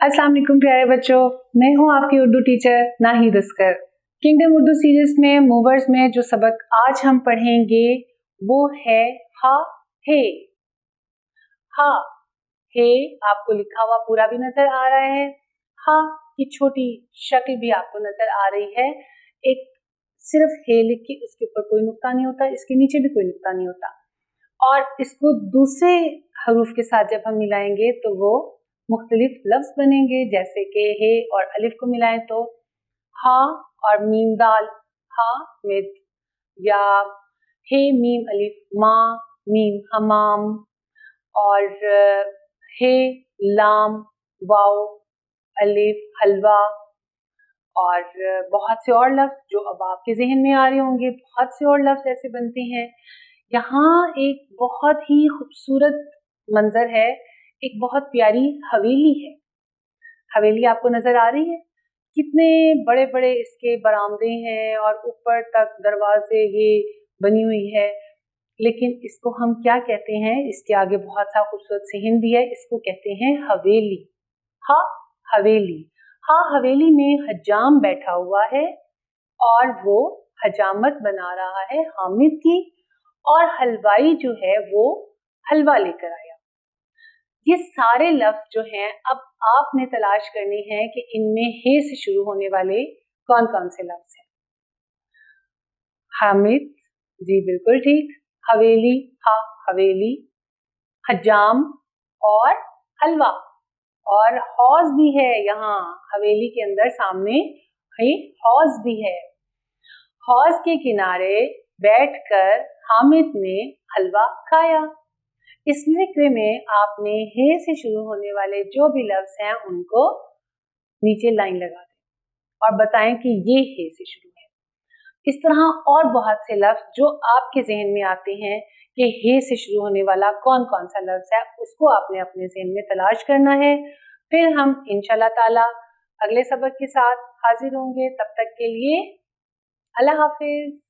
अस्सलाम वालेकुम प्यारे बच्चों, मैं हूँ आपकी Urdu teacher Nahid Oscar. Kingdom Urdu series में मूवर्स में जो सबक आज हम पढ़ेंगे वो है हा हे। हा हे आपको लिखा हुआ पूरा भी नजर आ रहा है, हा की छोटी शक्ल भी आपको नजर आ रही है। एक सिर्फ हे लिख के उसके ऊपर कोई नुक्ता नहीं होता, इसके नीचे भी कोई नुक्ता नहीं होता, और इसको दूसरे हरूफ के साथ जब हम मिलाएंगे तो वो मुख्तलिफ लफ्ज बनेंगे, जैसे कि हे और अलिफ को मिलाएं तो हा और मीम दाल हा मिद, या हे मीम अलिफ माँ मीम हमाम, और हे लाम वाव अलिफ हलवा, और बहुत से और लफ्ज जो अब आपके जहन में आ रहे होंगे। बहुत से और लफ्ज ऐसे बनते हैं। यहाँ एक बहुत ही खूबसूरत मंजर है, एक बहुत प्यारी हवेली है। हवेली आपको नजर आ रही है, कितने बड़े बड़े इसके बरामदे हैं और ऊपर तक दरवाजे ये बनी हुई है। लेकिन इसको हम क्या कहते हैं, इसके आगे बहुत सा खूबसूरत सिहन भी है, इसको कहते हैं हवेली। हा हवेली, हा हवेली में हजाम बैठा हुआ है और वो हजामत बना रहा है हामिद की, और हलवाई जो है वो हलवा लेकर आया। ये सारे लफ्ज जो हैं अब आपने तलाश करने हैं कि इनमें हे से शुरू होने वाले कौन कौन से लफ्ज हैं। हामिद, जी बिल्कुल ठीक। हवेली, हा हवेली, हजाम और हलवा, और हौज भी है यहाँ हवेली के अंदर, सामने हौज भी है। हौज के किनारे बैठकर हामिद ने हलवा खाया। इस जिक्र में आपने हे से शुरू होने वाले जो भी लफ्ज हैं उनको नीचे लाइन लगा दें और बताएं कि ये हे से शुरू है। इस तरह और बहुत से लफ्ज जो आपके जहन में आते हैं कि हे से शुरू होने वाला कौन कौन सा लफ्ज है, उसको आपने अपने जहन में तलाश करना है। फिर हम इंशाल्लाह ताला अगले सबक के साथ हाजिर होंगे। तब तक के लिए अल्लाह हाफिज।